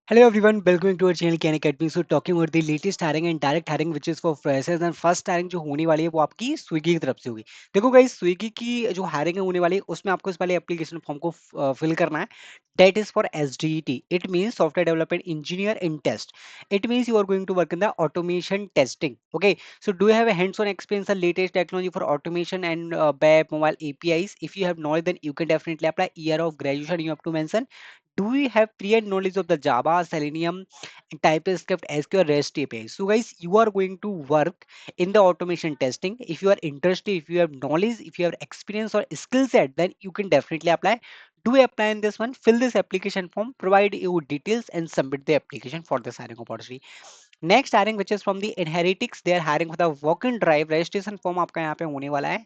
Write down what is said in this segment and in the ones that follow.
Hello everyone, welcome to our channel Can Academy. So talking about the latest hiring and direct hiring which is for freshers and first hiring जो होने वाली है वो आपकी Swiggy की तरफ से होगी। देखो गाइस स्विगी की जो हायरिंग है होने वाली है उसमें आपको इस पहले एप्लीकेशन फॉर्म को फिल करना है। That is for SDET. It means Software Development Engineer in Test. It means you are going to work in the automation testing. Okay. So do you have a hands-on experience on latest technology for automation and web mobile APIs? If you have knowledge, then you can definitely apply. Year of graduation you have to mention. Do you have prior knowledge of the Java, Selenium, TypeScript, SQL, REST API? So, guys, you are going to work in the automation testing. If you are interested, if you have knowledge, if you have experience or skill set, then you can definitely apply. Do apply in this one. Fill this application form, provide your details, and submit the application for this hiring opportunity. Next hiring, which is from the Inheritix, they are hiring for the walk-in drive registration form. आपका यहाँ पे होने वाला है.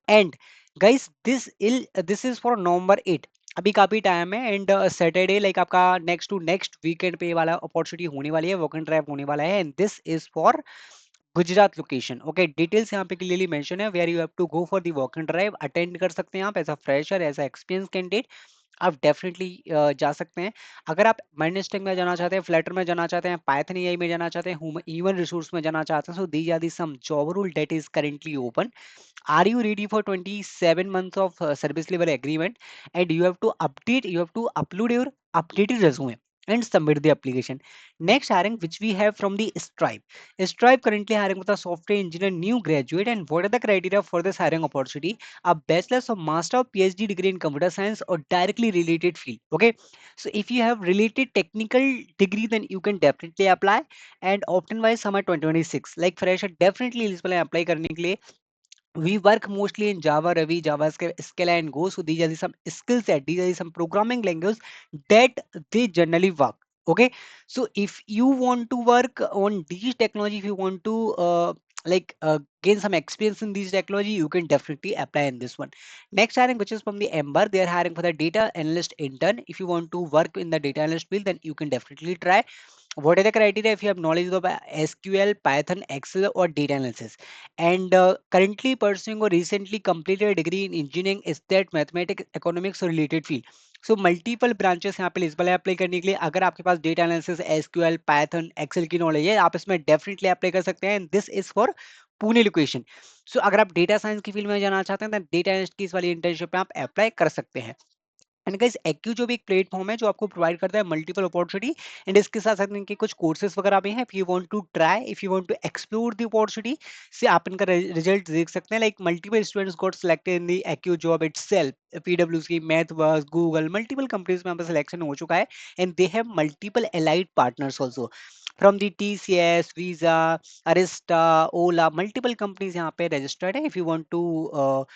And guys, this is for November 8. अभी काफी time है and Saturday like आपका नेक्स्ट टू नेक्स्ट वीकेंड पे ये वाला अपॉर्चुनिटी होने वाली है वॉक एंड ड्राइव होने वाला है and this is for Gujarat location okay details यहाँ पे क्लियरली मेंशन है where you have to go for the walk and drive attend कर सकते हैं आप as a fresher as a experience candidate आप डेफिनेटली जा सकते हैं अगर आप माइंडस्टैक में जाना चाहते हैं फ्लटर में जाना चाहते हैं पाइथन एआई में जाना चाहते हैं ह्यूमन रिसोर्स में जाना चाहते हैं so these are the some job role that is currently open. Are you ready for 27 months of service level agreement? And you have to upload your updated resume and submit the application. Next hiring, which we have from the Stripe. Stripe currently hiring with a software engineer new graduate. And what are the criteria for this hiring opportunity? A bachelor's or master or PhD degree in computer science or directly related field. Okay. So if you have related technical degree, then you can definitely apply. And opt-in wise summer 2026. Like fresher definitely eligible है apply करने के लिए. We work mostly in Java, Ravi, JavaScript, Scala, and Go. So these are the some skill set. These are the some programming languages that they generally work. Okay, so if you want to work on these technology, if you want to gain some experience in these technology, you can definitely apply in this one. Next hiring, which is from the Ember, they are hiring for the data analyst intern. If you want to work in the data analyst field, then you can definitely try. What are the criteria? If you have knowledge of SQL, Python, Excel, or data analysis, and currently pursuing or recently completed a degree in engineering, is that mathematics, economics or related field. So multiple branches यहाँ पे eligible है apply करने के लिए अगर आपके पास data analysis SQL Python Excel की नॉलेज है आप इसमें डेफिनेटली अप्लाई कर सकते हैं and this is for Pune location. So अगर आप डेटा साइंस की फील्ड में जाना चाहते हैं तो डेटा एनालिस्ट की इस वाली इंटर्नशिप में आप अप्लाई कर सकते हैं. एंड गाइस एक्यू जो भी एक प्लेटफॉर्म है जो आपको प्रोवाइड करता है मल्टीपल अपॉर्चुनिटी एंड इसके साथ साथ इनके कुछ कोर्सेज वगैरह भी हैं. If you want to try if you want to explore the opportunity से आप इनका रिजल्ट देख सकते हैं. Like multiple students got selected in the A Q job itself P W C MathWorks Google multiple companies में यहाँ पे सिलेक्शन हो चुका है and they have multiple allied partners also from the TCS, Visa, Arista, Ola, multiple companies यहाँ पे registered है. If you want to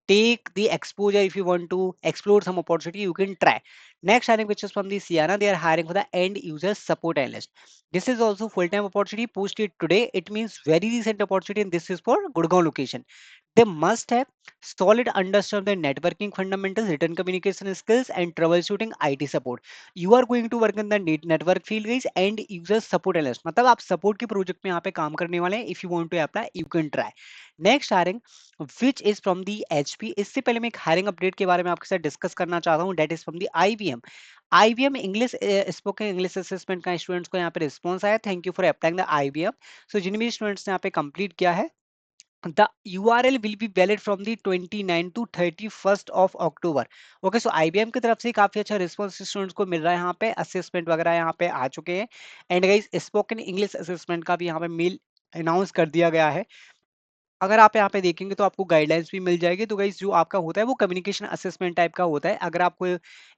take the exposure, if you want to explore some opportunity, you can try. Next hiring, which is from the Sienna, they are hiring for the end user support analyst. This is also full-time opportunity posted today. It means very recent opportunity and this is for Gurgaon location. They must have solid understanding the networking fundamentals, written communication skills, and troubleshooting IT support. You are going to work in the network field guys and user support analyst. मतलब आप support के project में यहाँ पे काम करने वाले हैं. If you want to apply, you can try. Next hiring, which is from the HP. इससे पहले मैं एक hiring update के बारे में आपके साथ डिस्कस करना चाहता हूँ. That is from the IBM. IBM English spoken English assessment का स्टूडेंट्स को यहाँ पे रिस्पॉन्स आया. Thank you for applying the IBM. सो जिन भी स्टूडेंट्स ने यहाँ पे कंप्लीट किया है the URL will be valid from the 29 to 31st of October. Okay so IBM की तरफ से काफी अच्छा रिस्पॉन्स स्टूडेंट्स को मिल रहा है. यहाँ पे असेसमेंट वगैरह यहाँ पे आ चुके हैं and guys spoken English assessment का भी यहाँ पे मेल अनाउंस कर दिया गया है. अगर आप यहाँ पे देखेंगे तो आपको गाइडलाइंस भी मिल जाएगी. तो गाइस जो आपका होता है वो कम्युनिकेशन असेसमेंट टाइप का होता है. अगर आपको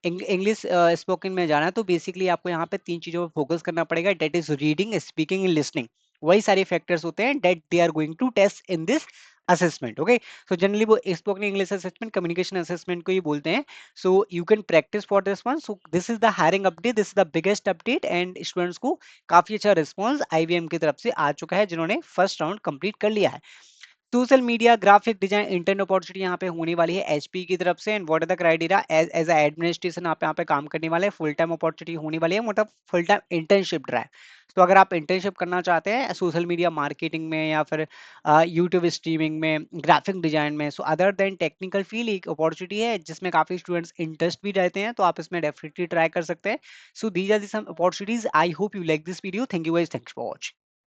इंग्लिश स्पोकन में जाना है तो बेसिकली आपको यहाँ पे तीन चीजों पर फोकस करना पड़ेगा. That is reading speaking and listening. वही सारे फैक्टर्स होते हैं that they are going to test in this assessment. Okay so generally वो spoken English assessment communication assessment को ही बोलते हैं. So you can practise for this one. So this is the hiring update. This is the biggest update and students को काफी अच्छा response IBM की तरफ से आ चुका है जिन्होंने फर्स्ट राउंड कंप्लीट कर लिया है. Social media, graphic design, intern opportunity यहाँ पे होने वाली है एचपी की तरफ से। And what are the criteria, as a administration आप यहाँ पे काम करने वाले हैं, फुल टाइम अपॉर्चुनिटी होने वाली है, मतलब फुल टाइम इंटर्नशिप ड्राइव। तो अगर आप इंटर्नशिप करना चाहते हैं सोशल मीडिया मार्केटिंग में या फिर यूट्यूब स्ट्रीमिंग में, ग्राफिक डिजाइन में, so other than technical field एक अपॉर्चुनिटी है जिसमें काफी स्टूडेंट्स इंटरेस्ट भी रहते हैं, तो आप इसमें डेफिनेटली ट्राई कर सकते हैं। So these are the some opportunities. I hope you like this video. Thank you guys, thanks for watching.